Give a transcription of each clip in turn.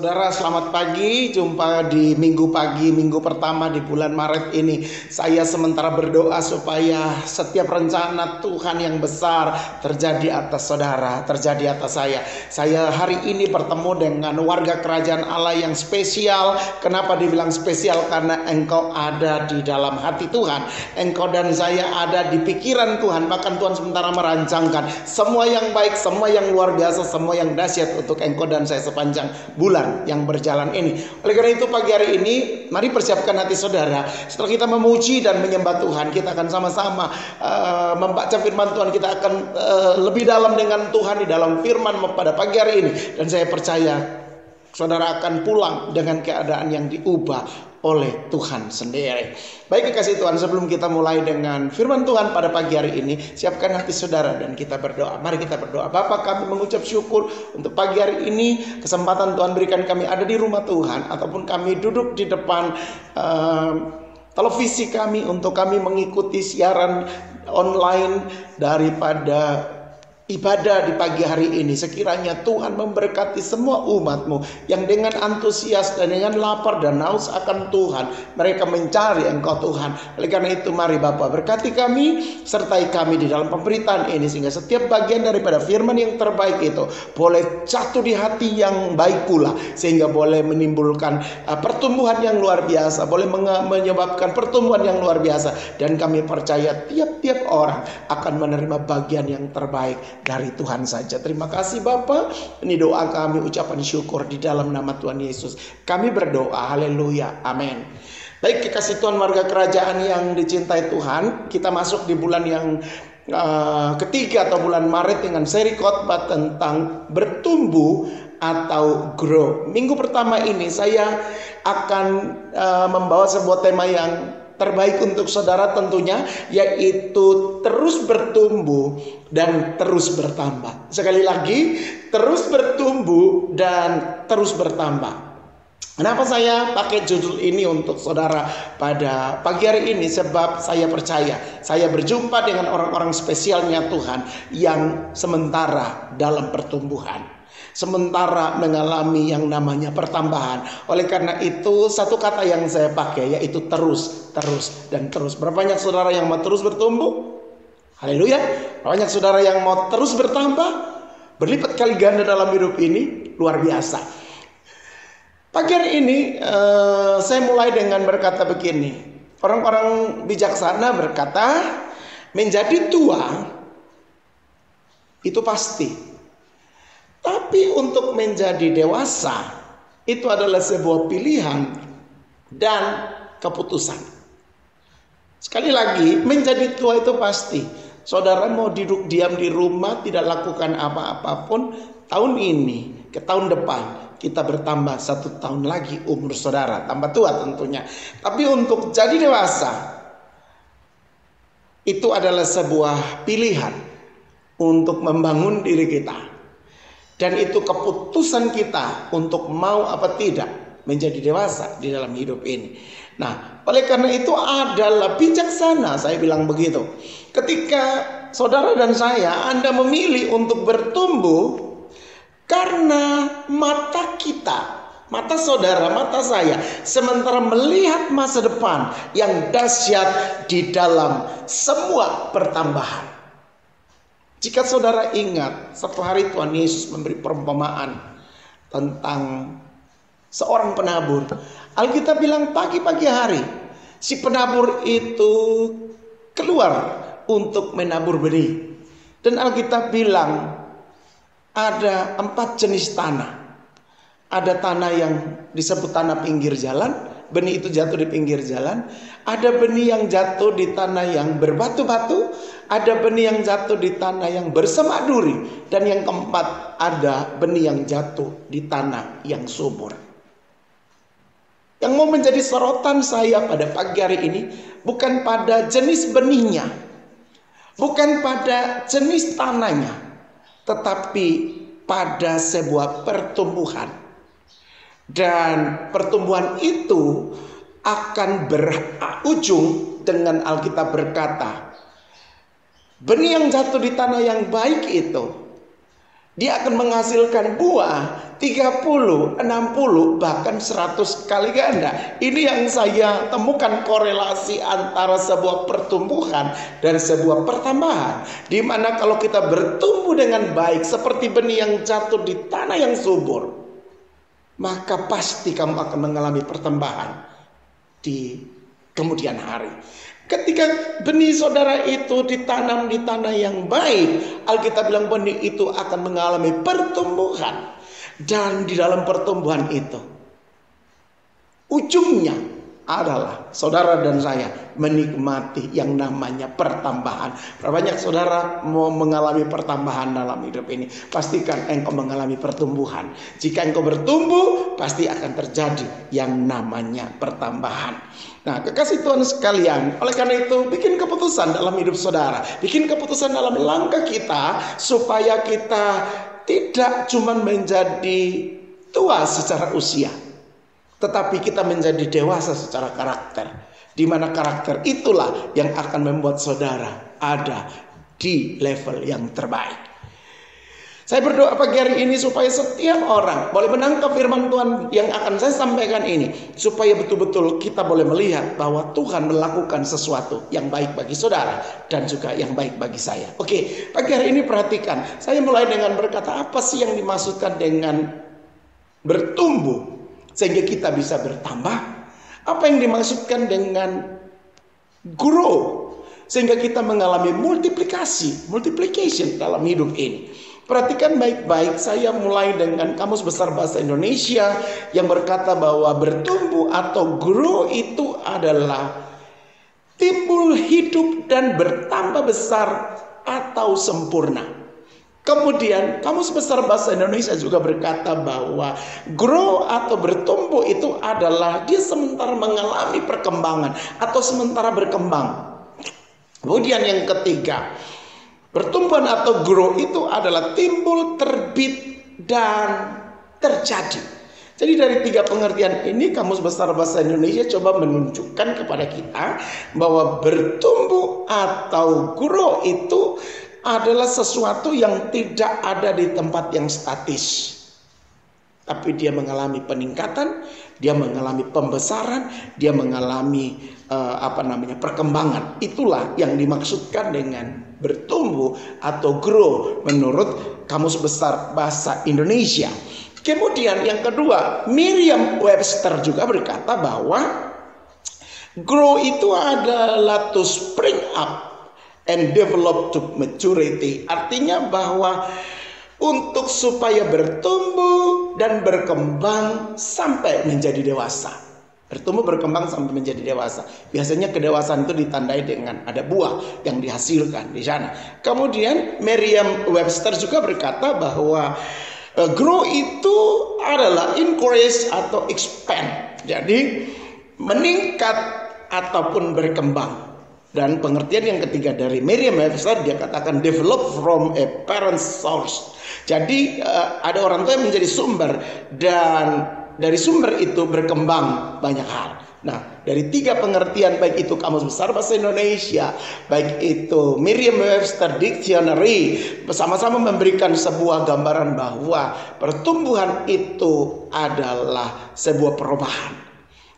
Saudara, selamat pagi. Jumpa di minggu pagi, minggu pertama di bulan Maret ini. Saya sementara berdoa supaya setiap rencana Tuhan yang besar terjadi atas saudara, terjadi atas saya. Saya hari ini bertemu dengan warga kerajaan Allah yang spesial. Kenapa dibilang spesial? Karena engkau ada di dalam hati Tuhan. Engkau dan saya ada di pikiran Tuhan. Bahkan Tuhan sementara merancangkan semua yang baik, semua yang luar biasa, semua yang dahsyat untuk engkau dan saya sepanjang bulan yang berjalan ini. Oleh karena itu pagi hari ini mari persiapkan hati saudara. Setelah kita memuji dan menyembah Tuhan, kita akan sama-sama membaca firman Tuhan. Kita akan lebih dalam dengan Tuhan di dalam firman pada pagi hari ini. Dan saya percaya saudara akan pulang dengan keadaan yang diubah oleh Tuhan sendiri. Baik kekasih Tuhan, sebelum kita mulai dengan firman Tuhan pada pagi hari ini, siapkan hati saudara dan kita berdoa. Mari kita berdoa. Bapa, kami mengucap syukur untuk pagi hari ini, kesempatan Tuhan berikan kami ada di rumah Tuhan, ataupun kami duduk di depan televisi kami untuk kami mengikuti siaran online daripada ibadah di pagi hari ini. Sekiranya Tuhan memberkati semua umat-Mu yang dengan antusias dan dengan lapar dan haus akan Tuhan, mereka mencari Engkau Tuhan. Oleh karena itu mari Bapa, berkati kami, sertai kami di dalam pemberitaan ini, sehingga setiap bagian daripada firman yang terbaik itu boleh jatuh di hati yang baik pula, sehingga boleh menimbulkan pertumbuhan yang luar biasa, boleh menyebabkan pertumbuhan yang luar biasa. Dan kami percaya tiap-tiap orang akan menerima bagian yang terbaik dari Tuhan saja. Terima kasih Bapa. Ini doa kami, ucapan syukur di dalam nama Tuhan Yesus. Kami berdoa. Haleluya. Amin. Baik kekasih Tuhan, warga kerajaan yang dicintai Tuhan, kita masuk di bulan yang ketiga atau bulan Maret dengan seri khotbah tentang bertumbuh atau grow. Minggu pertama ini saya akan membawa sebuah tema yang terbaik untuk saudara tentunya, yaitu terus bertumbuh dan terus bertambah. Sekali lagi, terus bertumbuh dan terus bertambah. Kenapa saya pakai judul ini untuk saudara pada pagi hari ini? Sebab saya percaya saya berjumpa dengan orang-orang spesialnya Tuhan yang sementara dalam pertumbuhan, sementara mengalami yang namanya pertambahan. Oleh karena itu satu kata yang saya pakai yaitu terus, dan terus. Berapa banyak saudara yang mau terus bertumbuh? Haleluya. Banyak saudara yang mau terus bertambah, berlipat kali ganda dalam hidup ini, luar biasa. Pagi hari ini saya mulai dengan berkata begini. Orang-orang bijaksana berkata, menjadi tua itu pasti, tapi untuk menjadi dewasa itu adalah sebuah pilihan dan keputusan. Sekali lagi, menjadi tua itu pasti. Saudara mau duduk diam di rumah, tidak lakukan apa-apapun, tahun ini ke tahun depan kita bertambah 1 tahun lagi umur saudara, tambah tua tentunya. Tapi untuk jadi dewasa itu adalah sebuah pilihan untuk membangun diri kita. Dan itu keputusan kita untuk mau apa tidak menjadi dewasa di dalam hidup ini. Nah, oleh karena itu adalah bijaksana, saya bilang begitu. Ketika saudara dan saya, Anda memilih untuk bertumbuh, karena mata kita, mata saudara, mata saya, sementara melihat masa depan yang dahsyat di dalam semua pertambahan. Jika saudara ingat, satu hari Tuhan Yesus memberi perumpamaan tentang seorang penabur. Alkitab bilang pagi-pagi hari si penabur itu keluar untuk menabur benih. Dan Alkitab bilang ada 4 jenis tanah. Ada tanah yang disebut tanah pinggir jalan, benih itu jatuh di pinggir jalan. Ada benih yang jatuh di tanah yang berbatu-batu. Ada benih yang jatuh di tanah yang bersemak duri. Dan yang keempat, ada benih yang jatuh di tanah yang subur. Yang mau menjadi sorotan saya pada pagi hari ini bukan pada jenis benihnya, bukan pada jenis tanahnya, tetapi pada sebuah pertumbuhan. Dan pertumbuhan itu akan berujung dengan Alkitab berkata, benih yang jatuh di tanah yang baik itu Dia akan menghasilkan buah 30, 60, bahkan 100 kali ganda. Ini yang saya temukan korelasi antara sebuah pertumbuhan dan sebuah pertambahan. Di mana kalau kita bertumbuh dengan baik seperti benih yang jatuh di tanah yang subur, maka pasti kamu akan mengalami pertambahan di kemudian hari. Ketika benih saudara itu ditanam di tanah yang baik, Alkitab bilang benih itu akan mengalami pertumbuhan. Dan di dalam pertumbuhan itu, ujungnya adalah saudara dan saya menikmati yang namanya pertambahan. Berapa banyak saudara mau mengalami pertambahan dalam hidup ini? Pastikan engkau mengalami pertumbuhan. Jika engkau bertumbuh, pasti akan terjadi yang namanya pertambahan. Nah, kekasih Tuhan sekalian, oleh karena itu bikin keputusan dalam hidup saudara, bikin keputusan dalam langkah kita supaya kita tidak cuma menjadi tua secara usia, tetapi kita menjadi dewasa secara karakter, di mana karakter itulah yang akan membuat saudara ada di level yang terbaik. Saya berdoa pagi hari ini supaya setiap orang boleh menangkap firman Tuhan yang akan saya sampaikan ini, supaya betul-betul kita boleh melihat bahwa Tuhan melakukan sesuatu yang baik bagi saudara dan juga yang baik bagi saya. Oke, pagi hari ini perhatikan, saya mulai dengan berkata apa sih yang dimaksudkan dengan bertumbuh sehingga kita bisa bertambah? Apa yang dimaksudkan dengan grow sehingga kita mengalami multiplication dalam hidup ini? Perhatikan baik-baik, saya mulai dengan Kamus Besar Bahasa Indonesia yang berkata bahwa bertumbuh atau grow itu adalah timbul, hidup, dan bertambah besar atau sempurna. Kemudian Kamus Besar Bahasa Indonesia juga berkata bahwa grow atau bertumbuh itu adalah dia sementara mengalami perkembangan atau sementara berkembang. Kemudian yang ketiga, pertumbuhan atau grow itu adalah timbul, terbit, dan terjadi. Jadi dari tiga pengertian ini Kamus Besar Bahasa Indonesia coba menunjukkan kepada kita bahwa bertumbuh atau grow itu adalah sesuatu yang tidak ada di tempat yang statis, tapi dia mengalami peningkatan, dia mengalami pembesaran, dia mengalami perkembangan. Itulah yang dimaksudkan dengan bertumbuh atau grow menurut Kamus Besar Bahasa Indonesia. Kemudian yang kedua, Merriam-Webster juga berkata bahwa grow itu adalah to spring up and develop to maturity. Artinya bahwa untuk supaya bertumbuh dan berkembang sampai menjadi dewasa. Bertumbuh, berkembang sampai menjadi dewasa. Biasanya kedewasaan itu ditandai dengan ada buah yang dihasilkan di sana. Kemudian Merriam-Webster juga berkata bahwa grow itu adalah increase atau expand. Jadi meningkat ataupun berkembang. Dan pengertian yang ketiga dari Merriam-Webster, dia katakan develop from a parent source. Jadi ada orang tua yang menjadi sumber, dan dari sumber itu berkembang banyak hal. Nah, dari tiga pengertian, baik itu Kamus Besar Bahasa Indonesia, baik itu Merriam-Webster Dictionary, bersama-sama memberikan sebuah gambaran bahwa pertumbuhan itu adalah sebuah perubahan.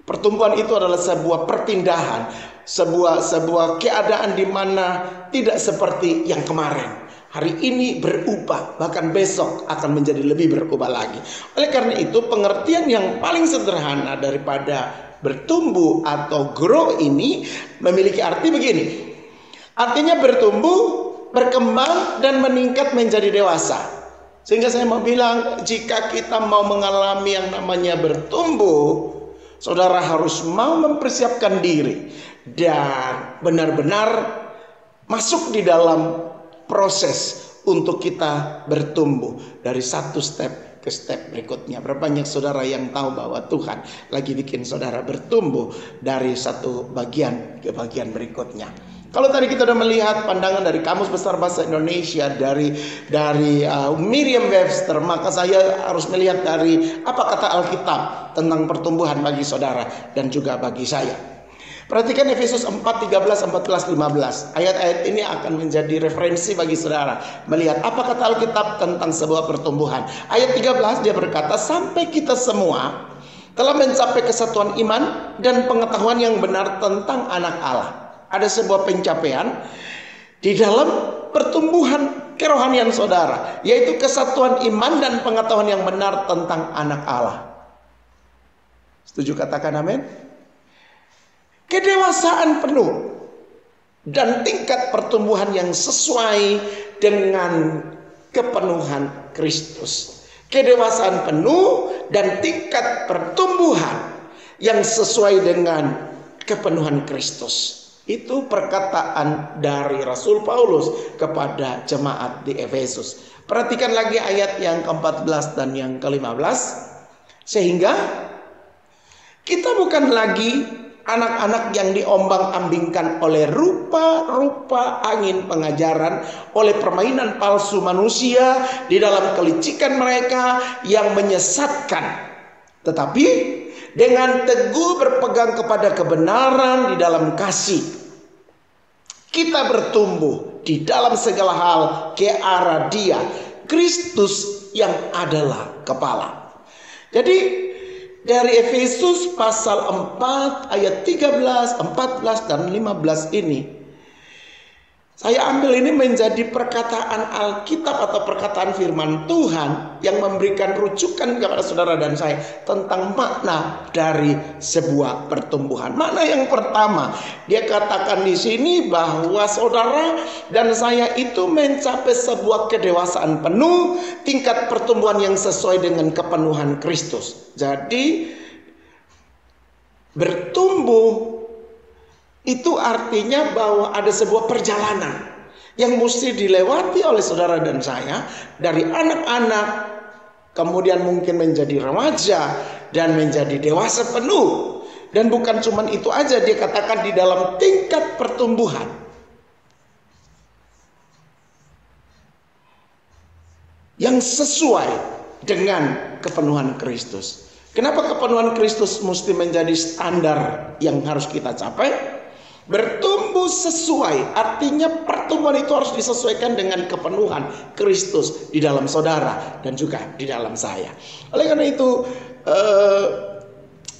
Pertumbuhan itu adalah sebuah perpindahan, sebuah keadaan di mana tidak seperti yang kemarin. Hari ini berubah, bahkan besok akan menjadi lebih berubah lagi. Oleh karena itu, pengertian yang paling sederhana daripada bertumbuh atau grow ini memiliki arti begini. Artinya bertumbuh, berkembang, dan meningkat menjadi dewasa. Sehingga saya mau bilang, jika kita mau mengalami yang namanya bertumbuh, saudara harus mau mempersiapkan diri dan benar-benar masuk di dalam proses untuk kita bertumbuh dari satu step ke step berikutnya. Berapa banyak saudara yang tahu bahwa Tuhan lagi bikin saudara bertumbuh dari satu bagian ke bagian berikutnya. Kalau tadi kita sudah melihat pandangan dari Kamus Besar Bahasa Indonesia, dari Merriam-Webster, maka saya harus melihat dari apa kata Alkitab tentang pertumbuhan bagi saudara dan juga bagi saya. Perhatikan Efesus 4, 13, 14, 15. Ayat-ayat ini akan menjadi referensi bagi saudara melihat apa kata Alkitab tentang sebuah pertumbuhan. Ayat 13 dia berkata, sampai kita semua telah mencapai kesatuan iman dan pengetahuan yang benar tentang anak Allah. Ada sebuah pencapaian di dalam pertumbuhan kerohanian saudara, yaitu kesatuan iman dan pengetahuan yang benar tentang anak Allah. Setuju, katakan amin. Kedewasaan penuh dan tingkat pertumbuhan yang sesuai dengan kepenuhan Kristus. Kedewasaan penuh dan tingkat pertumbuhan yang sesuai dengan kepenuhan Kristus. Itu perkataan dari Rasul Paulus kepada jemaat di Efesus. Perhatikan lagi ayat yang ke-14 dan yang ke-15. Sehingga kita bukan lagi anak-anak yang diombang-ambingkan oleh rupa-rupa angin pengajaran, oleh permainan palsu manusia di dalam kelicikan mereka yang menyesatkan, tetapi dengan teguh berpegang kepada kebenaran di dalam kasih, kita bertumbuh di dalam segala hal ke arah Dia, Kristus yang adalah kepala. Jadi dari Efesus pasal 4 ayat 13, 14 dan 15 ini, saya ambil ini menjadi perkataan Alkitab atau perkataan firman Tuhan yang memberikan rujukan kepada saudara dan saya tentang makna dari sebuah pertumbuhan. Makna yang pertama, dia katakan di sini bahwa saudara dan saya itu mencapai sebuah kedewasaan penuh, tingkat pertumbuhan yang sesuai dengan kepenuhan Kristus. Jadi bertumbuh itu artinya bahwa ada sebuah perjalanan yang mesti dilewati oleh saudara dan saya, dari anak-anak kemudian mungkin menjadi remaja dan menjadi dewasa penuh. Dan bukan cuma itu aja, dia katakan di dalam tingkat pertumbuhan yang sesuai dengan kepenuhan Kristus. Kenapa kepenuhan Kristus mesti menjadi standar yang harus kita capai? Bertumbuh sesuai, artinya pertumbuhan itu harus disesuaikan dengan kepenuhan Kristus di dalam saudara dan juga di dalam saya. Oleh karena itu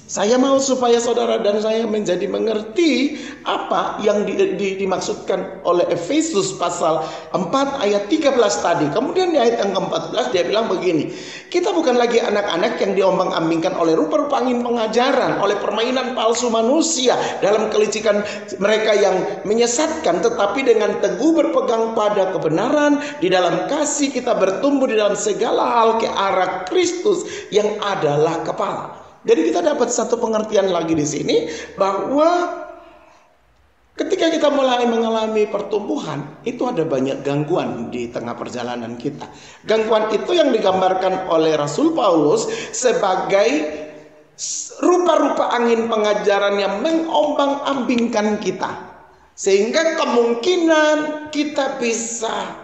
saya mau supaya saudara dan saya menjadi mengerti apa yang dimaksudkan oleh Efesus pasal 4 ayat 13 tadi. Kemudian di ayat yang ke-14 dia bilang begini, kita bukan lagi anak-anak yang diombang-ambingkan oleh rupa-rupa angin pengajaran, oleh permainan palsu manusia dalam kelicikan mereka yang menyesatkan, tetapi dengan teguh berpegang pada kebenaran di dalam kasih kita bertumbuh di dalam segala hal ke arah Kristus yang adalah kepala. Jadi kita dapat satu pengertian lagi di sini bahwa ketika kita mulai mengalami pertumbuhan, itu ada banyak gangguan di tengah perjalanan kita. Gangguan itu yang digambarkan oleh Rasul Paulus sebagai rupa-rupa angin pengajaran yang mengombang-ambingkan kita, sehingga kemungkinan kita bisa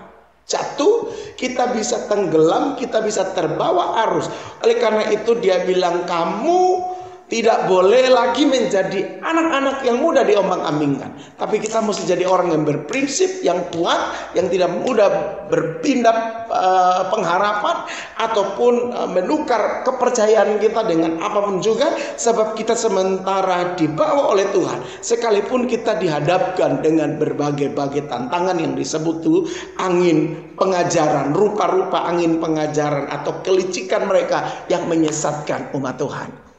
jatuh, kita bisa tenggelam, kita bisa terbawa arus. Oleh karena itu dia bilang, kamu tidak boleh lagi menjadi anak-anak yang mudah diombang-ambingkan, tapi kita mesti jadi orang yang berprinsip, yang kuat, yang tidak mudah berpindah pengharapan ataupun menukar kepercayaan kita dengan apapun juga, sebab kita sementara dibawa oleh Tuhan, sekalipun kita dihadapkan dengan berbagai-bagai tantangan yang disebut itu angin pengajaran, rupa-rupa angin pengajaran atau kelicikan mereka yang menyesatkan umat Tuhan.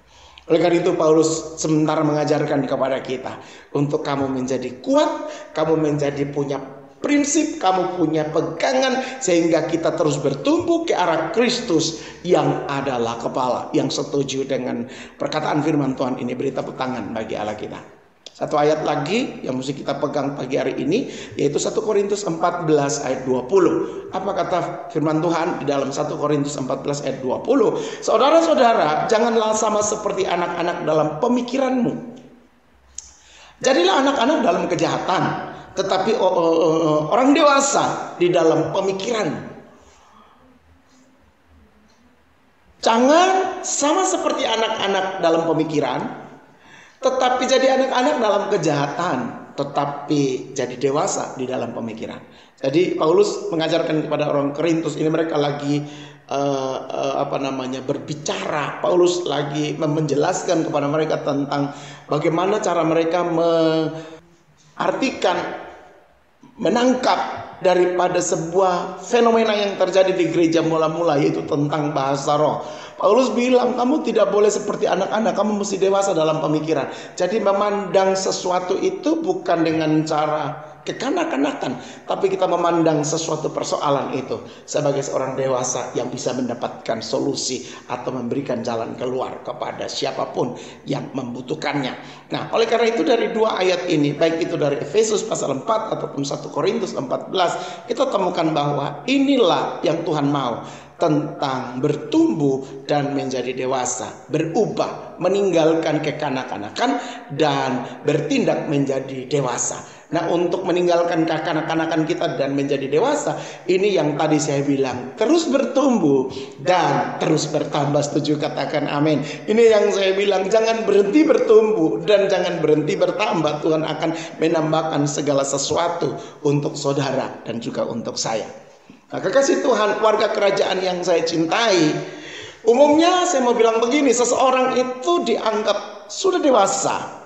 Oleh karena itu Paulus sementara mengajarkan kepada kita untuk kamu menjadi kuat, kamu menjadi punya prinsip, kamu punya pegangan, sehingga kita terus bertumbuh ke arah Kristus yang adalah kepala. Yang setuju dengan perkataan firman Tuhan ini, beri tepuk tangan bagi Allah kita. Satu ayat lagi yang mesti kita pegang pagi hari ini, yaitu 1 Korintus 14 ayat 20. Apa kata firman Tuhan di dalam 1 Korintus 14 ayat 20? Saudara-saudara, janganlah sama seperti anak-anak dalam pemikiranmu. Jadilah anak-anak dalam kejahatan, tetapi orang dewasa di dalam pemikiran. Jangan sama seperti anak-anak dalam pemikiran, Tetapi jadi anak-anak dalam kejahatan, tetapi jadi dewasa di dalam pemikiran. Jadi Paulus mengajarkan kepada orang Korintus ini, mereka lagi berbicara. Paulus lagi menjelaskan kepada mereka tentang bagaimana cara mereka mengartikan, menangkap daripada sebuah fenomena yang terjadi di gereja mula-mula, yaitu tentang bahasa roh. Paulus bilang, kamu tidak boleh seperti anak-anak, kamu mesti dewasa dalam pemikiran. Jadi memandang sesuatu itu bukan dengan cara kekanak-kanakan, tapi kita memandang sesuatu persoalan itu sebagai seorang dewasa yang bisa mendapatkan solusi atau memberikan jalan keluar kepada siapapun yang membutuhkannya. Nah, oleh karena itu dari dua ayat ini, baik itu dari Efesus pasal 4 ataupun 1 Korintus 14, kita temukan bahwa inilah yang Tuhan mau, tentang bertumbuh dan menjadi dewasa, berubah, meninggalkan kekanak-kanakan dan bertindak menjadi dewasa. Nah, untuk meninggalkan kekanak-kanakan kita dan menjadi dewasa, ini yang tadi saya bilang, terus bertumbuh dan terus bertambah. Setuju? Katakan amin. Ini yang saya bilang, jangan berhenti bertumbuh dan jangan berhenti bertambah. Tuhan akan menambahkan segala sesuatu untuk saudara dan juga untuk saya. Nah, kekasih Tuhan, warga kerajaan yang saya cintai, umumnya saya mau bilang begini, seseorang itu dianggap sudah dewasa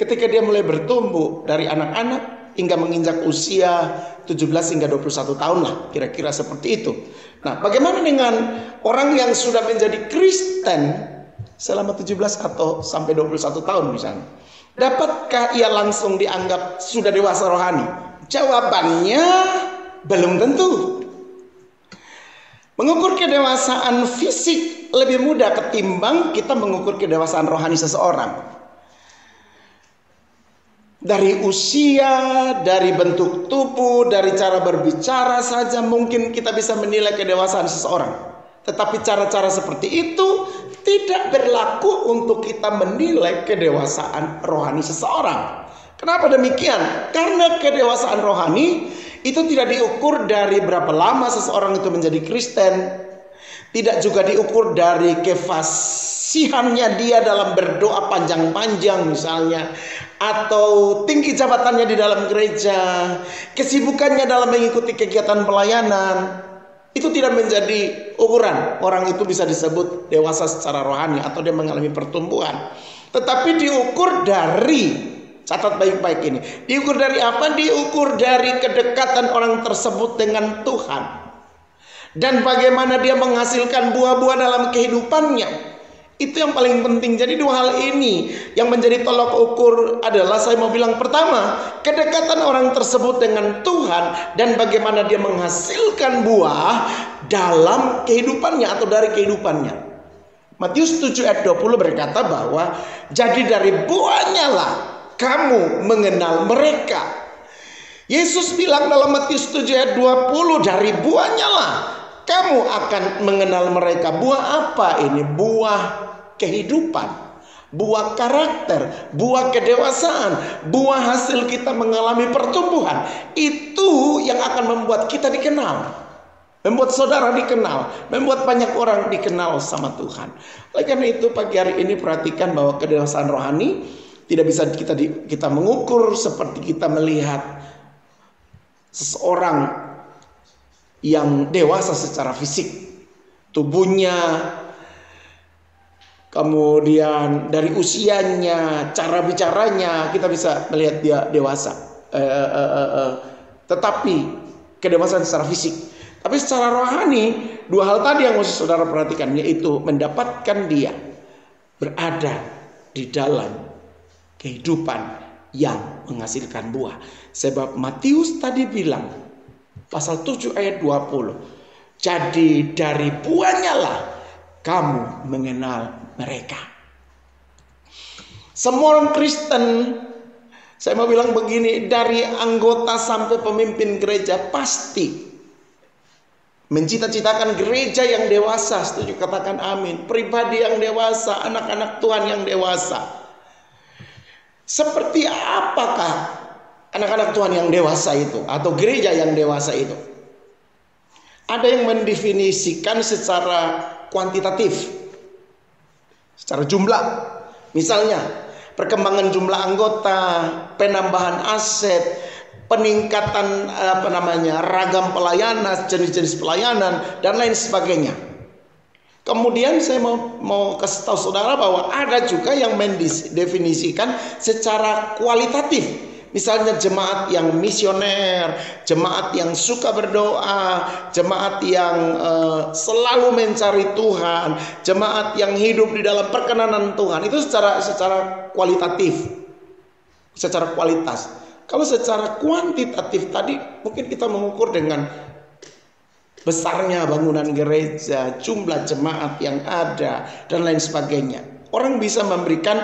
ketika dia mulai bertumbuh dari anak-anak hingga menginjak usia 17 hingga 21 tahun lah, kira-kira seperti itu. Nah, bagaimana dengan orang yang sudah menjadi Kristen selama 17 atau sampai 21 tahun misalnya? Dapatkah ia langsung dianggap sudah dewasa rohani? Jawabannya belum tentu. Mengukur kedewasaan fisik lebih mudah ketimbang kita mengukur kedewasaan rohani seseorang. Dari usia, dari bentuk tubuh, dari cara berbicara saja mungkin kita bisa menilai kedewasaan seseorang. Tetapi cara-cara seperti itu tidak berlaku untuk kita menilai kedewasaan rohani seseorang. Kenapa demikian? Karena kedewasaan rohani itu tidak diukur dari berapa lama seseorang itu menjadi Kristen. Tidak juga diukur dari kefasihannya dia dalam berdoa panjang-panjang misalnya, atau tinggi jabatannya di dalam gereja, kesibukannya dalam mengikuti kegiatan pelayanan. Itu tidak menjadi ukuran orang itu bisa disebut dewasa secara rohani atau dia mengalami pertumbuhan. Tetapi diukur dari, catat baik-baik ini, diukur dari apa? Diukur dari kedekatan orang tersebut dengan Tuhan dan bagaimana dia menghasilkan buah-buah dalam kehidupannya. Itu yang paling penting. Jadi dua hal ini yang menjadi tolok ukur adalah, saya mau bilang, pertama, kedekatan orang tersebut dengan Tuhan dan bagaimana dia menghasilkan buah dalam kehidupannya atau dari kehidupannya. Matius 7 ayat 20 berkata bahwa jadi dari buahnya lah kamu mengenal mereka. Yesus bilang dalam Matius 7 ayat 20, dari buahnya lah kamu akan mengenal mereka. Buah apa ini? Buah kehidupan, buah karakter, buah kedewasaan, buah hasil kita mengalami pertumbuhan. Itu yang akan membuat kita dikenal, membuat saudara dikenal, membuat banyak orang dikenal sama Tuhan. Oleh karena itu pagi hari ini perhatikan bahwa kedewasaan rohani tidak bisa kita mengukur seperti kita melihat seseorang yang dewasa secara fisik, tubuhnya, kemudian dari usianya, cara bicaranya, kita bisa melihat dia dewasa. Tetapi kedewasaan secara fisik. Tapi secara rohani, dua hal tadi yang mesti saudara perhatikan, yaitu mendapatkan dia berada di dalam kehidupan yang menghasilkan buah. Sebab Matius tadi bilang pasal 7 ayat 20, jadi dari buahnya lah kamu mengenal mereka. Semua orang Kristen, saya mau bilang begini, dari anggota sampai pemimpin gereja pasti mencita-citakan gereja yang dewasa. Setuju? Katakan amin. Pribadi yang dewasa, anak-anak Tuhan yang dewasa. Seperti apakah anak-anak Tuhan yang dewasa itu atau gereja yang dewasa itu? Ada yang mendefinisikan secara kuantitatif, secara jumlah. Misalnya, perkembangan jumlah anggota, penambahan aset, peningkatan ragam pelayanan, jenis-jenis pelayanan dan lain sebagainya. Kemudian saya mau kasih tahu saudara bahwa ada juga yang mendefinisikan secara kualitatif. Misalnya jemaat yang misioner, jemaat yang suka berdoa, jemaat yang selalu mencari Tuhan, jemaat yang hidup di dalam perkenanan Tuhan. Itu secara kualitatif, secara kualitas. Kalau secara kuantitatif tadi mungkin kita mengukur dengan besarnya bangunan gereja, jumlah jemaat yang ada, dan lain sebagainya. Orang bisa memberikan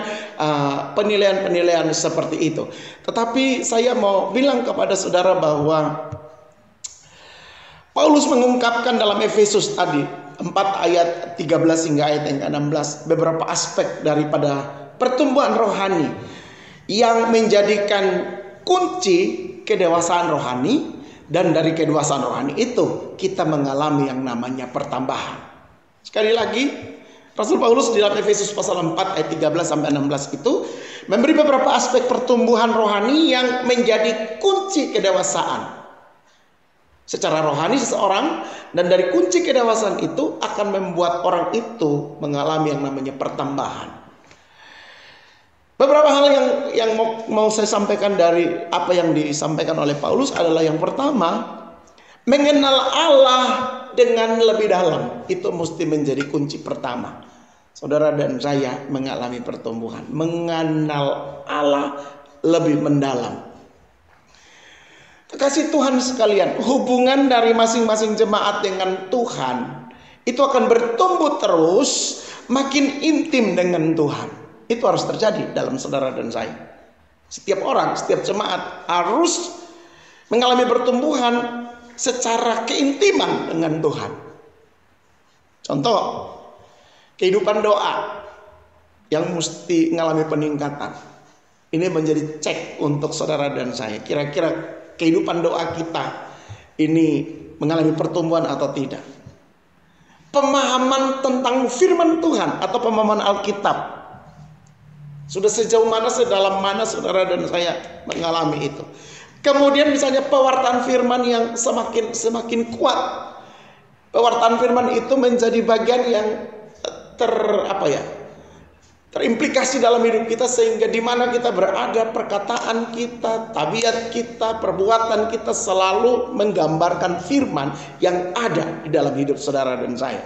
penilaian-penilaian seperti itu. Tetapi saya mau bilang kepada saudara bahwa Paulus mengungkapkan dalam Efesus tadi 4 ayat 13 hingga ayat yang ke-16 beberapa aspek daripada pertumbuhan rohani yang menjadikan kunci kedewasaan rohani. Dan dari kedewasaan rohani itu kita mengalami yang namanya pertambahan. Sekali lagi, Rasul Paulus di dalam Efesus pasal 4 ayat 13 sampai 16 itu memberi beberapa aspek pertumbuhan rohani yang menjadi kunci kedewasaan secara rohani seseorang, dan dari kunci kedewasaan itu akan membuat orang itu mengalami yang namanya pertambahan. Beberapa hal yang mau saya sampaikan dari apa yang disampaikan oleh Paulus adalah yang pertama, mengenal Allah dengan lebih dalam. Itu mesti menjadi kunci pertama. Saudara dan saya mengalami pertumbuhan, mengenal Allah lebih mendalam. Kasih Tuhan sekalian, hubungan dari masing-masing jemaat dengan Tuhan itu akan bertumbuh terus, makin intim dengan Tuhan. Itu harus terjadi dalam saudara dan saya. Setiap orang, setiap jemaat harus mengalami pertumbuhan secara keintiman dengan Tuhan. Contoh, kehidupan doa yang mesti mengalami peningkatan. Ini menjadi cek untuk saudara dan saya. Kira-kira kehidupan doa kita ini mengalami pertumbuhan atau tidak. Pemahaman tentang firman Tuhan atau pemahaman Alkitab sudah sejauh mana, sedalam mana saudara dan saya mengalami itu. Kemudian misalnya pewartaan firman yang semakin kuat. Pewartaan firman itu menjadi bagian yang terimplikasi dalam hidup kita, sehingga di mana kita berada, perkataan kita, tabiat kita, perbuatan kita selalu menggambarkan firman yang ada di dalam hidup saudara dan saya.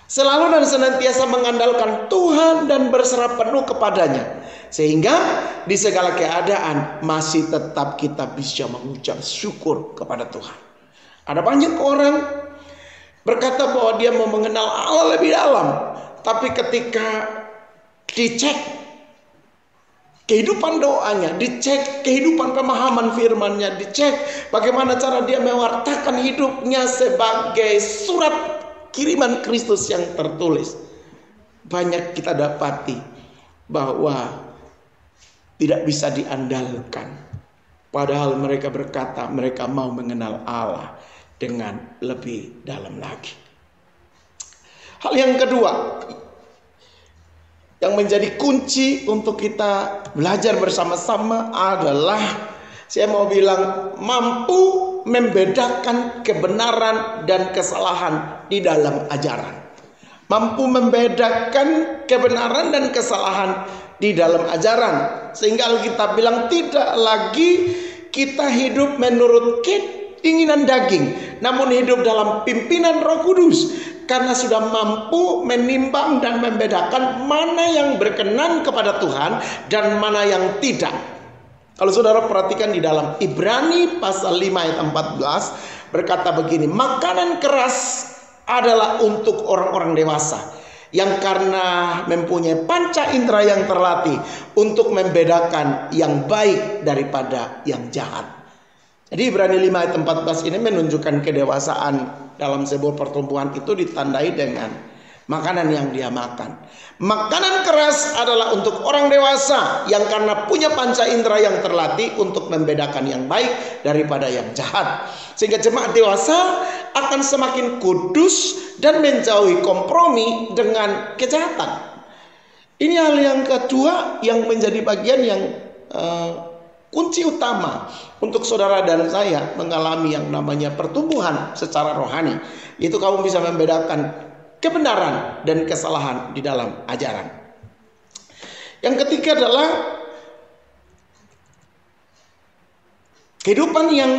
Selalu dan senantiasa mengandalkan Tuhan dan berserah penuh kepadanya, sehingga di segala keadaan masih tetap kita bisa mengucap syukur kepada Tuhan. Ada banyak orang berkata bahwa dia mau mengenal Allah lebih dalam, tapi ketika dicek kehidupan doanya, dicek kehidupan pemahaman firman-Nya, dicek bagaimana cara dia mewartakan hidupnya sebagai surat kiriman Kristus yang tertulis, banyak kita dapati bahwa tidak bisa diandalkan. Padahal mereka berkata mereka mau mengenal Allah dengan lebih dalam lagi. Hal yang kedua yang menjadi kunci untuk kita belajar bersama-sama adalah, saya mau bilang, mampu membedakan kebenaran dan kesalahan di dalam ajaran. Mampu membedakan kebenaran dan kesalahan di dalam ajaran. Sehingga Alkitab bilang tidak lagi kita hidup menurut keinginan daging, namun hidup dalam pimpinan Roh Kudus. Karena sudah mampu menimbang dan membedakan mana yang berkenan kepada Tuhan dan mana yang tidak. Kalau saudara perhatikan di dalam Ibrani pasal 5 ayat 14 berkata begini, makanan keras adalah untuk orang-orang dewasa yang karena mempunyai panca indera yang terlatih untuk membedakan yang baik daripada yang jahat. Jadi Ibrani 5 ayat 14 ini menunjukkan kedewasaan dalam sebuah pertumbuhan itu ditandai dengan makanan yang dia makan. Makanan keras adalah untuk orang dewasa yang karena punya panca indera yang terlatih untuk membedakan yang baik daripada yang jahat. Sehingga jemaat dewasa akan semakin kudus dan menjauhi kompromi dengan kejahatan. Ini hal yang kedua yang menjadi bagian yang kunci utama untuk saudara dan saya mengalami yang namanya pertumbuhan secara rohani. Itu kamu bisa membedakan kebenaran dan kesalahan di dalam ajaran. Yang ketiga adalah kehidupan yang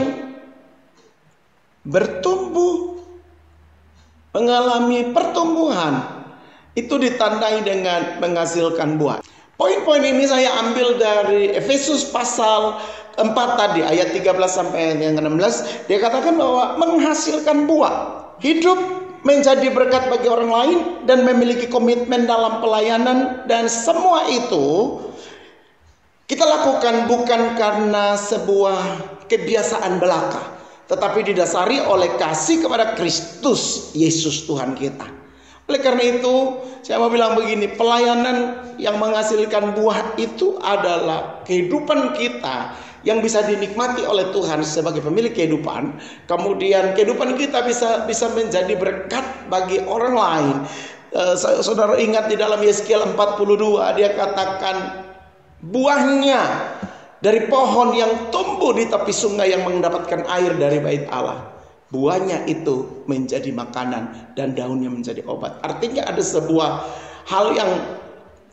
bertumbuh, mengalami pertumbuhan, itu ditandai dengan menghasilkan buah. Poin-poin ini saya ambil dari Efesus pasal 4 tadi, ayat 13 sampai yang 16. Dia katakan bahwa menghasilkan buah, hidup menjadi berkat bagi orang lain, dan memiliki komitmen dalam pelayanan. Dan semua itu kita lakukan bukan karena sebuah kebiasaan belaka, tetapi didasari oleh kasih kepada Kristus Yesus Tuhan kita. Oleh karena itu, saya mau bilang begini, pelayanan yang menghasilkan buah itu adalah kehidupan kita yang bisa dinikmati oleh Tuhan sebagai pemilik kehidupan. Kemudian kehidupan kita bisa menjadi berkat bagi orang lain. Saudara ingat di dalam Yeskiel 42, dia katakan buahnya dari pohon yang tumbuh di tepi sungai yang mendapatkan air dari bait Allah. Buahnya itu menjadi makanan dan daunnya menjadi obat. Artinya ada sebuah hal yang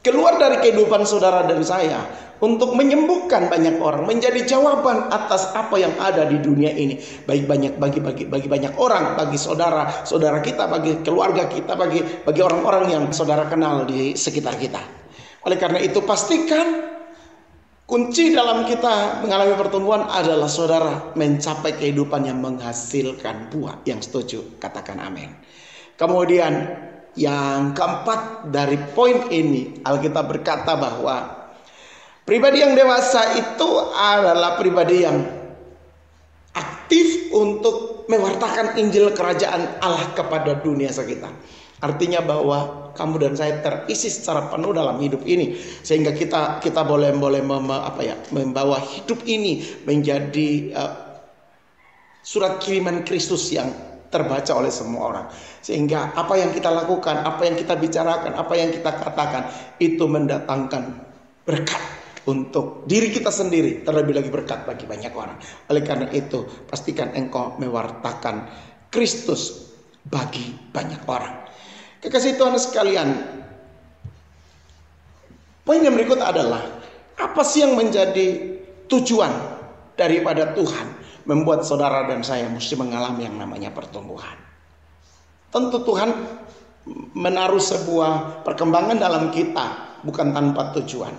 keluar dari kehidupan saudara dan saya untuk menyembuhkan banyak orang, menjadi jawaban atas apa yang ada di dunia ini. Bagi banyak orang, bagi saudara kita, bagi keluarga kita, bagi orang-orang yang saudara kenal di sekitar kita. Oleh karena itu, pastikan kunci dalam kita mengalami pertumbuhan adalah saudara mencapai kehidupan yang menghasilkan buah. Yang setuju katakan amin. Kemudian yang keempat dari poin ini, Alkitab berkata bahwa pribadi yang dewasa itu adalah pribadi yang aktif untuk mewartakan Injil Kerajaan Allah kepada dunia sekitar. Artinya bahwa kamu dan saya terisi secara penuh dalam hidup ini, sehingga kita boleh membawa hidup ini menjadi surat kiriman Kristus yang terbaca oleh semua orang. Sehingga apa yang kita lakukan, apa yang kita bicarakan, apa yang kita katakan, itu mendatangkan berkat untuk diri kita sendiri, terlebih lagi berkat bagi banyak orang. Oleh karena itu, pastikan engkau mewartakan Kristus bagi banyak orang. Kekasih Tuhan sekalian, poin yang berikut adalah apa sih yang menjadi tujuan daripada Tuhan membuat saudara dan saya mesti mengalami yang namanya pertumbuhan. Tentu Tuhan menaruh sebuah perkembangan dalam kita bukan tanpa tujuan.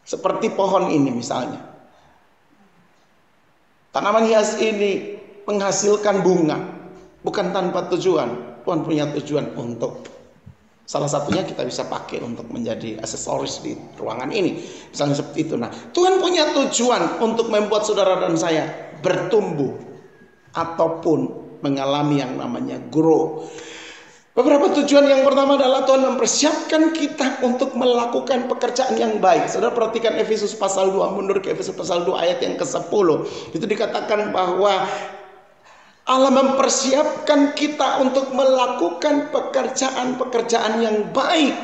Seperti pohon ini misalnya, tanaman hias ini menghasilkan bunga bukan tanpa tujuan. Tuhan punya tujuan untuk salah satunya kita bisa pakai untuk menjadi aksesoris di ruangan ini. Misalnya seperti itu. Nah, Tuhan punya tujuan untuk membuat saudara dan saya bertumbuh ataupun mengalami yang namanya grow. Beberapa tujuan yang pertama adalah Tuhan mempersiapkan kita untuk melakukan pekerjaan yang baik. Saudara perhatikan Efesus pasal 2, mundur ke Efesus pasal 2 ayat yang ke-10. Itu dikatakan bahwa Allah mempersiapkan kita untuk melakukan pekerjaan-pekerjaan yang baik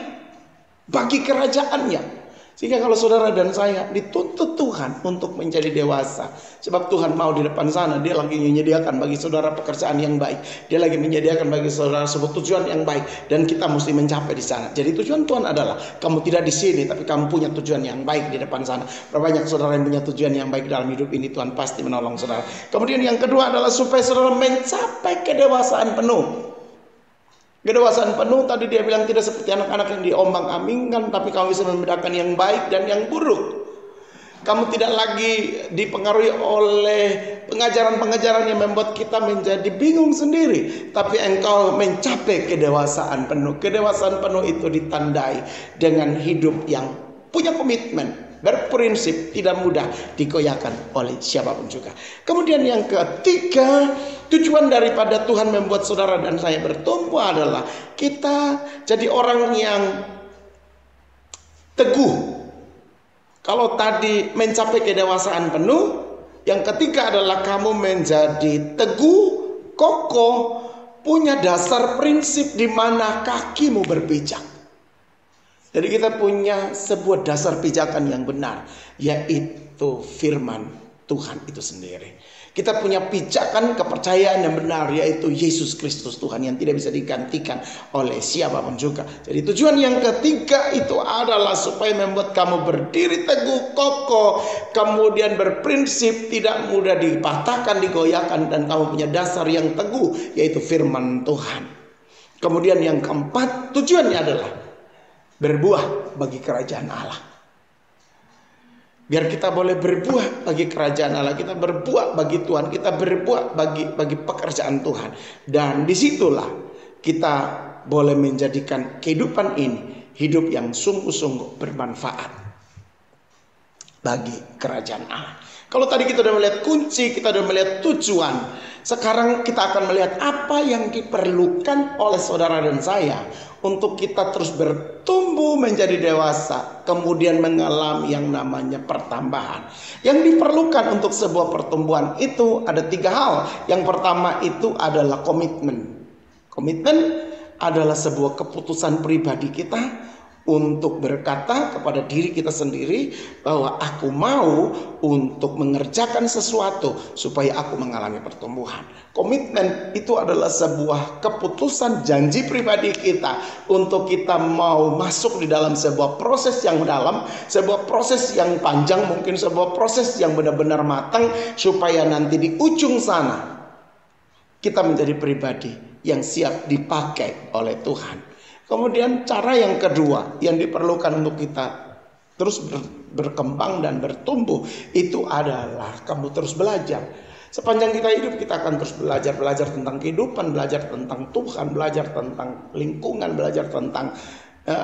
bagi kerajaannya. Sehingga kalau saudara dan saya dituntut Tuhan untuk menjadi dewasa. Sebab Tuhan mau di depan sana, dia lagi menyediakan bagi saudara pekerjaan yang baik. Dia lagi menyediakan bagi saudara sebuah tujuan yang baik. Dan kita mesti mencapai di sana. Jadi tujuan Tuhan adalah kamu tidak di sini, tapi kamu punya tujuan yang baik di depan sana. Berapa banyak saudara yang punya tujuan yang baik dalam hidup ini, Tuhan pasti menolong saudara. Kemudian yang kedua adalah supaya saudara mencapai kedewasaan penuh. Kedewasaan penuh tadi dia bilang tidak seperti anak-anak yang diombang-ambingkan, tapi kamu bisa membedakan yang baik dan yang buruk. Kamu tidak lagi dipengaruhi oleh pengajaran-pengajaran yang membuat kita menjadi bingung sendiri, tapi engkau mencapai kedewasaan penuh. Kedewasaan penuh itu ditandai dengan hidup yang punya komitmen, berprinsip, tidak mudah digoyahkan oleh siapapun juga. Kemudian yang ketiga, tujuan daripada Tuhan membuat saudara dan saya bertumbuh adalah kita jadi orang yang teguh. Kalau tadi mencapai kedewasaan penuh, yang ketiga adalah kamu menjadi teguh, kokoh, punya dasar prinsip di mana kakimu berpijak. Jadi kita punya sebuah dasar pijakan yang benar, yaitu firman Tuhan itu sendiri. Kita punya pijakan kepercayaan yang benar, yaitu Yesus Kristus Tuhan yang tidak bisa digantikan oleh siapapun juga. Jadi tujuan yang ketiga itu adalah supaya membuat kamu berdiri teguh, kokoh, kemudian berprinsip, tidak mudah dipatahkan, digoyahkan, dan kamu punya dasar yang teguh, yaitu firman Tuhan. Kemudian yang keempat, tujuannya adalah berbuah bagi kerajaan Allah. Biar kita boleh berbuah bagi kerajaan Allah, kita berbuah bagi Tuhan, kita berbuah bagi pekerjaan Tuhan. Dan disitulah kita boleh menjadikan kehidupan ini hidup yang sungguh-sungguh bermanfaat bagi kerajaan Allah. Kalau tadi kita sudah melihat kunci, kita sudah melihat tujuan, sekarang kita akan melihat apa yang diperlukan oleh saudara dan saya untuk kita terus bertumbuh menjadi dewasa, kemudian mengalami yang namanya pertambahan. Yang diperlukan untuk sebuah pertumbuhan itu ada 3 hal. Yang pertama itu adalah komitmen. Komitmen adalah sebuah keputusan pribadi kita untuk berkata kepada diri kita sendiri bahwa aku mau untuk mengerjakan sesuatu supaya aku mengalami pertumbuhan. Komitmen itu adalah sebuah keputusan janji pribadi kita untuk kita mau masuk di dalam sebuah proses yang dalam, sebuah proses yang panjang, mungkin sebuah proses yang benar-benar matang, supaya nanti di ujung sana kita menjadi pribadi yang siap dipakai oleh Tuhan. Kemudian cara yang kedua yang diperlukan untuk kita terus berkembang dan bertumbuh itu adalah kamu terus belajar. Sepanjang kita hidup kita akan terus belajar tentang kehidupan, belajar tentang Tuhan, belajar tentang lingkungan, belajar tentang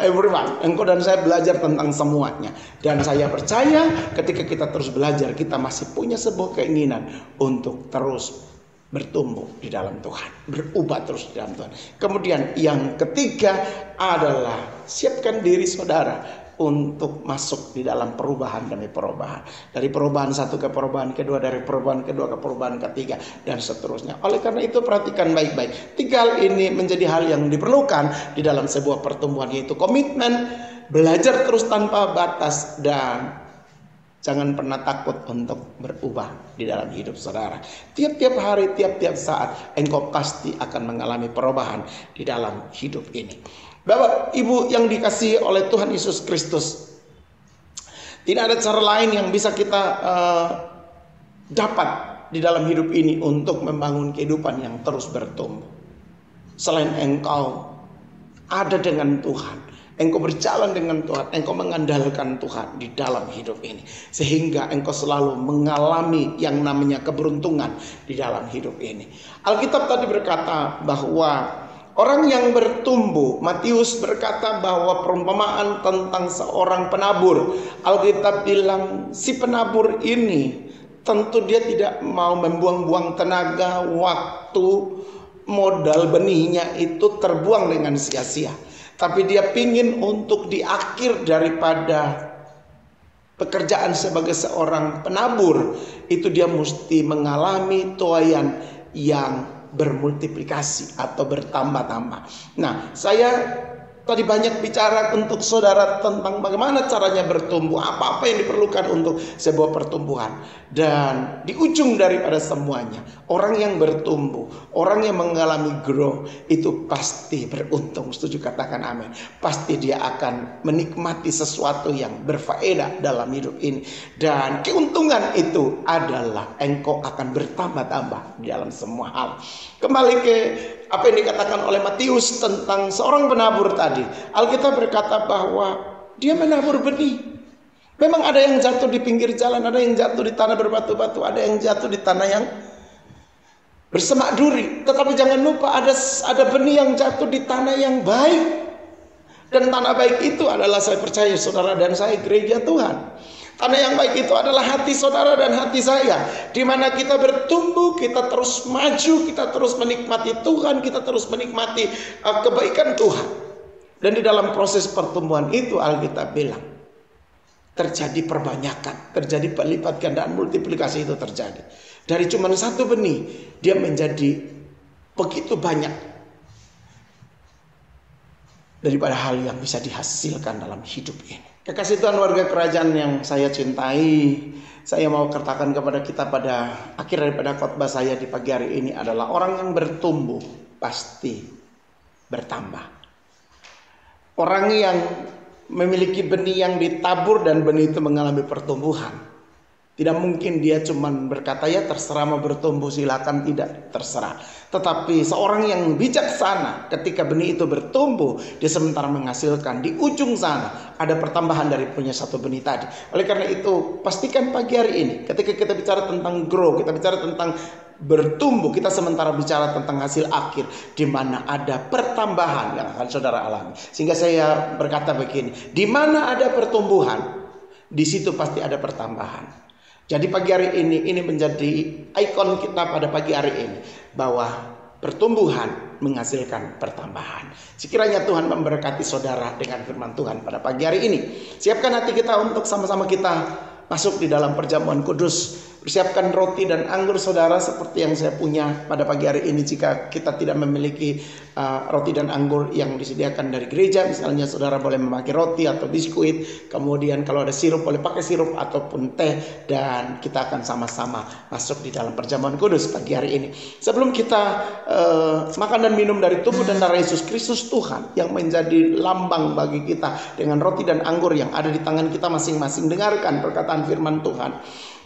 everyone. Engkau dan saya belajar tentang semuanya. Dan saya percaya ketika kita terus belajar, kita masih punya sebuah keinginan untuk terus bertumbuh di dalam Tuhan, berubah terus di dalam Tuhan. Kemudian yang ketiga adalah siapkan diri saudara untuk masuk di dalam perubahan demi perubahan. Dari perubahan satu ke perubahan kedua, dari perubahan kedua ke perubahan ketiga, dan seterusnya. Oleh karena itu perhatikan baik-baik. 3 hal ini menjadi hal yang diperlukan di dalam sebuah pertumbuhan, yaitu komitmen, belajar terus tanpa batas, dan jangan pernah takut untuk berubah di dalam hidup saudara. Tiap-tiap hari, tiap-tiap saat, engkau pasti akan mengalami perubahan di dalam hidup ini. Bapak, Ibu yang dikasihi oleh Tuhan Yesus Kristus, tidak ada cara lain yang bisa kita dapat di dalam hidup ini untuk membangun kehidupan yang terus bertumbuh. Selain engkau ada dengan Tuhan, engkau berjalan dengan Tuhan, engkau mengandalkan Tuhan di dalam hidup ini, sehingga engkau selalu mengalami yang namanya keberuntungan di dalam hidup ini. Alkitab tadi berkata bahwa orang yang bertumbuh, Matius berkata bahwa perumpamaan tentang seorang penabur. Alkitab bilang si penabur ini tentu dia tidak mau membuang-buang tenaga, waktu, modal benihnya itu terbuang dengan sia-sia. Tapi dia pingin untuk di akhir daripada pekerjaan sebagai seorang penabur itu dia mesti mengalami tuaian yang bermultiplikasi atau bertambah-tambah. Nah, saya tadi banyak bicara untuk saudara tentang bagaimana caranya bertumbuh, apa-apa yang diperlukan untuk sebuah pertumbuhan. Dan di ujung daripada semuanya, orang yang bertumbuh, orang yang mengalami grow, itu pasti beruntung. Setuju, katakan amin. Pasti dia akan menikmati sesuatu yang berfaedah dalam hidup ini. Dan keuntungan itu adalah engkau akan bertambah-tambah di dalam semua hal. Kembali ke apa yang dikatakan oleh Matius tentang seorang penabur tadi. Alkitab berkata bahwa dia menabur benih. Memang ada yang jatuh di pinggir jalan, ada yang jatuh di tanah berbatu-batu, ada yang jatuh di tanah yang bersemak duri. Tetapi jangan lupa ada benih yang jatuh di tanah yang baik. Dan tanah baik itu adalah, saya percaya saudara dan saya, gereja Tuhan. Tanah yang baik itu adalah hati saudara dan hati saya, di mana kita bertumbuh, kita terus maju, kita terus menikmati Tuhan, kita terus menikmati kebaikan Tuhan. Dan di dalam proses pertumbuhan itu Alkitab bilang terjadi perbanyakan, terjadi pelipat gandaan, multiplikasi itu terjadi. Dari cuma satu benih dia menjadi begitu banyak. daripada hal yang bisa dihasilkan dalam hidup ini. Kekasih Tuhan, warga kerajaan yang saya cintai, saya mau katakan kepada kita pada akhir daripada khotbah saya di pagi hari ini adalah orang yang bertumbuh pasti bertambah. Orang yang memiliki benih yang ditabur dan benih itu mengalami pertumbuhan. Tidak mungkin dia cuma berkata ya terserah mau bertumbuh silakan, tidak, terserah. Tetapi seorang yang bijaksana ketika benih itu bertumbuh, dia sementara menghasilkan di ujung sana ada pertambahan dari punya satu benih tadi. Oleh karena itu pastikan pagi hari ini ketika kita bicara tentang grow, kita bicara tentang bertumbuh, kita sementara bicara tentang hasil akhir di mana ada pertambahan yang akan saudara alami. Sehingga saya berkata begini, di mana ada pertumbuhan, di situ pasti ada pertambahan. Jadi pagi hari ini menjadi ikon kita pada pagi hari ini bahwa pertumbuhan menghasilkan pertambahan. Sekiranya Tuhan memberkati saudara dengan firman Tuhan pada pagi hari ini. Siapkan hati kita untuk sama-sama kita masuk di dalam perjamuan kudus. Persiapkan roti dan anggur saudara seperti yang saya punya pada pagi hari ini. Jika kita tidak memiliki roti dan anggur yang disediakan dari gereja, misalnya saudara boleh memakai roti atau biskuit. Kemudian kalau ada sirup boleh pakai sirup ataupun teh. Dan kita akan sama-sama masuk di dalam perjamuan kudus pagi hari ini. Sebelum kita makan dan minum dari tubuh dan darah Yesus Kristus Tuhan yang menjadi lambang bagi kita dengan roti dan anggur yang ada di tangan kita masing-masing, dengarkan perkataan firman Tuhan.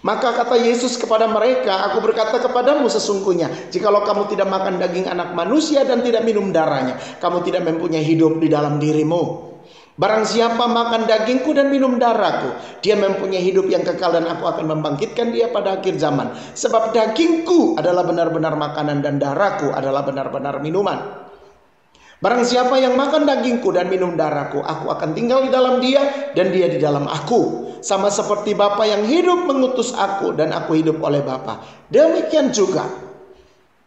Maka kata Yesus kepada mereka, aku berkata kepadamu sesungguhnya, jikalau kamu tidak makan daging anak manusia dan tidak minum darahnya, kamu tidak mempunyai hidup di dalam dirimu. Barang siapa makan dagingku dan minum darahku, dia mempunyai hidup yang kekal dan aku akan membangkitkan dia pada akhir zaman. Sebab dagingku adalah benar-benar makanan dan darahku adalah benar-benar minuman. Barang siapa yang makan dagingku dan minum darahku, aku akan tinggal di dalam dia dan dia di dalam aku. Sama seperti Bapa yang hidup mengutus aku dan aku hidup oleh Bapa. Demikian juga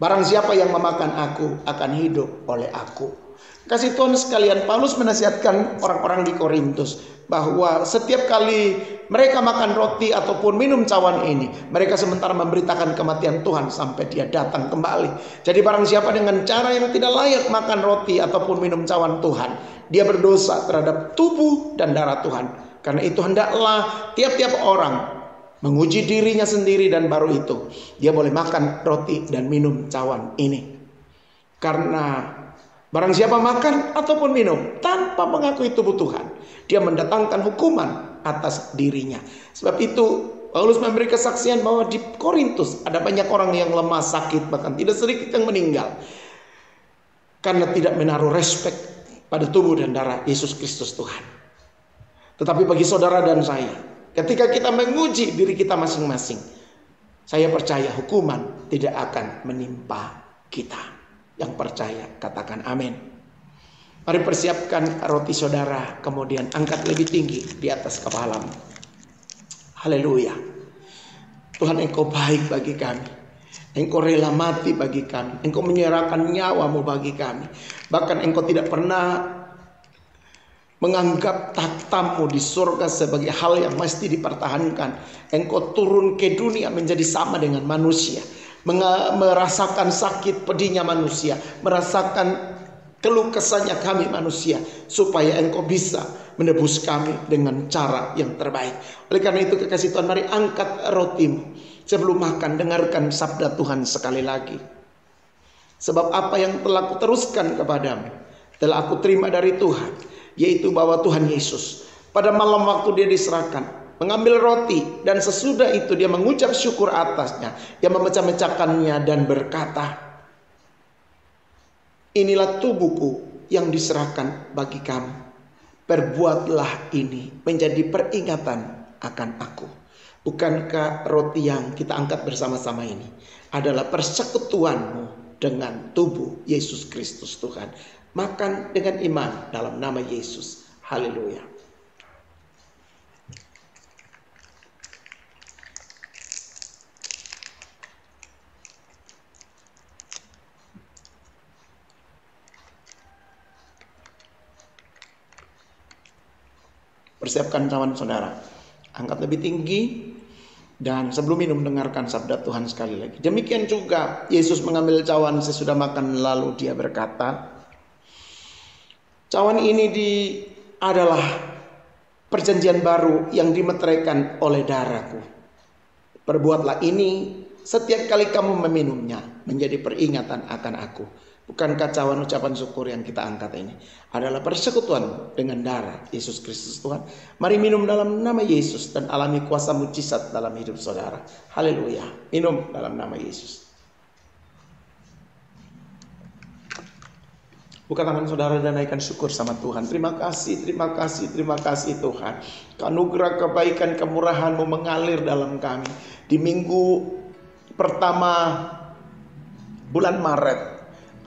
barang siapa yang memakan aku akan hidup oleh aku. Kasih Tuhan sekalian, Paulus menasihatkan orang-orang di Korintus bahwa setiap kali mereka makan roti ataupun minum cawan ini, mereka sementara memberitakan kematian Tuhan sampai dia datang kembali. Jadi barang siapa dengan cara yang tidak layak makan roti ataupun minum cawan Tuhan, dia berdosa terhadap tubuh dan darah Tuhan. Karena itu hendaklah tiap-tiap orang menguji dirinya sendiri dan baru itu dia boleh makan roti dan minum cawan ini. Karena barang siapa makan ataupun minum tanpa mengakui tubuh Tuhan, dia mendatangkan hukuman atas dirinya. Sebab itu Paulus memberi kesaksian bahwa di Korintus ada banyak orang yang lemah, sakit, bahkan tidak sedikit yang meninggal karena tidak menaruh respek pada tubuh dan darah Yesus Kristus Tuhan. Tetapi bagi saudara dan saya, ketika kita menguji diri kita masing-masing, saya percaya hukuman tidak akan menimpa kita. Yang percaya katakan amin. Mari persiapkan roti saudara, kemudian angkat lebih tinggi di atas kepalamu. Haleluya. Tuhan, Engkau baik bagi kami. Engkau rela mati bagi kami. Engkau menyerahkan nyawamu bagi kami. Bahkan Engkau tidak pernah menganggap takhtamu di surga sebagai hal yang mesti dipertahankan. Engkau turun ke dunia menjadi sama dengan manusia. Merasakan sakit pedihnya manusia, merasakan keluh kesahnya kami manusia, supaya Engkau bisa menebus kami dengan cara yang terbaik. Oleh karena itu kekasih Tuhan, mari angkat rotimu. Sebelum makan, dengarkan sabda Tuhan sekali lagi. Sebab apa yang telah kuteruskan kepadamu telah aku terima dari Tuhan, yaitu bahwa Tuhan Yesus pada malam waktu dia diserahkan mengambil roti, dan sesudah itu dia mengucap syukur atasnya, dia memecah-mecahkannya dan berkata, inilah tubuhku yang diserahkan bagi kamu, perbuatlah ini menjadi peringatan akan aku. Bukankah roti yang kita angkat bersama-sama ini adalah persekutuanmu dengan tubuh Yesus Kristus Tuhan? Makan dengan iman dalam nama Yesus. Haleluya. Persiapkan cawan saudara, angkat lebih tinggi, dan sebelum minum dengarkan sabda Tuhan sekali lagi. Demikian juga Yesus mengambil cawan sesudah makan, lalu dia berkata, Cawan ini adalah perjanjian baru yang dimeteraikan oleh darahku. Perbuatlah ini setiap kali kamu meminumnya, menjadi peringatan akan aku. Bukankah cawan ucapan syukur yang kita angkat ini adalah persekutuan dengan darah Yesus Kristus Tuhan? Mari minum dalam nama Yesus dan alami kuasa mujizat dalam hidup saudara. Haleluya. Minum dalam nama Yesus. Buka tangan saudara dan naikkan syukur sama Tuhan. Terima kasih, terima kasih, terima kasih Tuhan. Anugerah kebaikan kemurahan-Mu mengalir dalam kami. Di minggu pertama bulan Maret,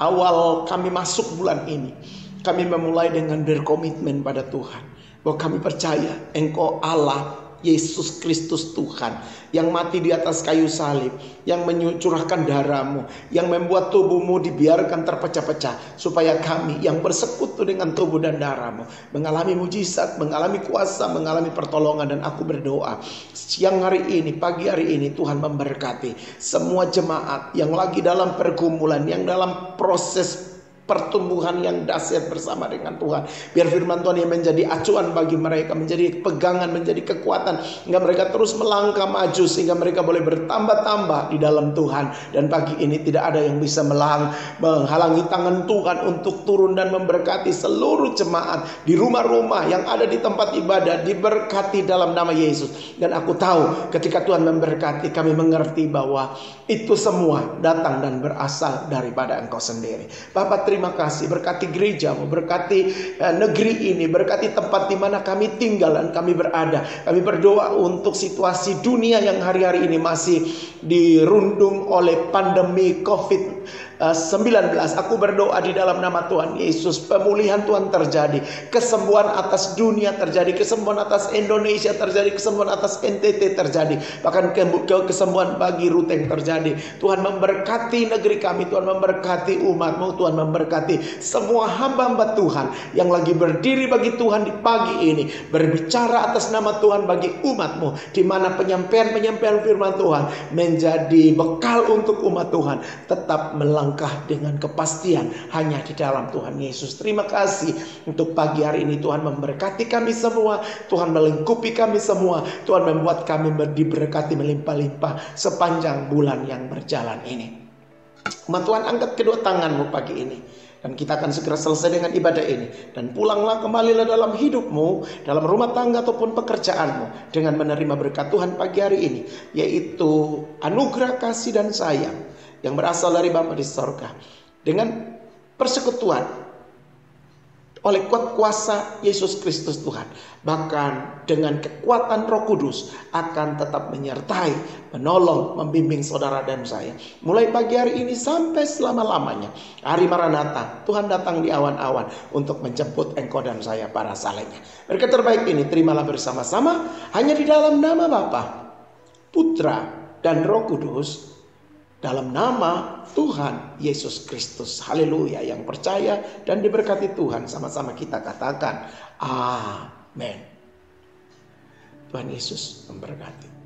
awal kami masuk bulan ini, kami memulai dengan berkomitmen pada Tuhan. Bahwa kami percaya Engkau Allah Yesus Kristus Tuhan yang mati di atas kayu salib, yang mencurahkan darah-Mu, yang membuat tubuh-Mu dibiarkan terpecah-pecah, supaya kami yang bersekutu dengan tubuh dan darah-Mu mengalami mujizat, mengalami kuasa, mengalami pertolongan. Dan aku berdoa siang hari ini, pagi hari ini, Tuhan memberkati semua jemaat yang lagi dalam pergumulan, yang dalam proses pertumbuhan yang dahsyat bersama dengan Tuhan. Biar firman Tuhan yang menjadi acuan bagi mereka, menjadi pegangan, menjadi kekuatan, hingga mereka terus melangkah maju, sehingga mereka boleh bertambah-tambah di dalam Tuhan. Dan pagi ini tidak ada yang bisa menghalangi tangan Tuhan untuk turun dan memberkati seluruh jemaat di rumah-rumah yang ada di tempat ibadah, diberkati dalam nama Yesus. Dan aku tahu ketika Tuhan memberkati, kami mengerti bahwa itu semua datang dan berasal daripada Engkau sendiri. Bapak, terima kasih, berkati gereja-Mu, berkati negeri ini, berkati tempat di mana kami tinggal dan kami berada. Kami berdoa untuk situasi dunia yang hari-hari ini masih dirundung oleh pandemi COVID-19. Aku berdoa di dalam nama Tuhan Yesus, pemulihan Tuhan terjadi, kesembuhan atas dunia terjadi, kesembuhan atas Indonesia terjadi, kesembuhan atas NTT terjadi, bahkan kesembuhan bagi Ruteng terjadi. Tuhan memberkati negeri kami, Tuhan memberkati umat-Mu, Tuhan memberkati semua hamba-hamba Tuhan yang lagi berdiri bagi Tuhan di pagi ini, berbicara atas nama Tuhan bagi umat-Mu, di mana penyampaian firman Tuhan menjadi bekal untuk umat Tuhan tetap melangkah dengan kepastian hanya di dalam Tuhan Yesus. Terima kasih untuk pagi hari ini. Tuhan memberkati kami semua, Tuhan melingkupi kami semua, Tuhan membuat kami diberkati melimpah-limpah sepanjang bulan yang berjalan ini. Umat Tuhan, angkat kedua tanganmu pagi ini, dan kita akan segera selesai dengan ibadah ini. Dan pulanglah, kembalilah dalam hidupmu, dalam rumah tangga ataupun pekerjaanmu, dengan menerima berkat Tuhan pagi hari ini, yaitu anugerah kasih dan sayang yang berasal dari Bapa di sorga, dengan persekutuan oleh kuasa Yesus Kristus Tuhan, bahkan dengan kekuatan Roh Kudus, akan tetap menyertai, menolong, membimbing saudara dan saya, mulai pagi hari ini sampai selama-lamanya. Hari Maranatha, Tuhan datang di awan-awan untuk menjemput engkau dan saya para salehnya. Berkat terbaik ini terimalah bersama-sama hanya di dalam nama Bapa, Putra, dan Roh Kudus, dalam nama Tuhan Yesus Kristus. Haleluya. Yang percaya dan diberkati Tuhan, sama-sama kita katakan amin. Tuhan Yesus memberkati.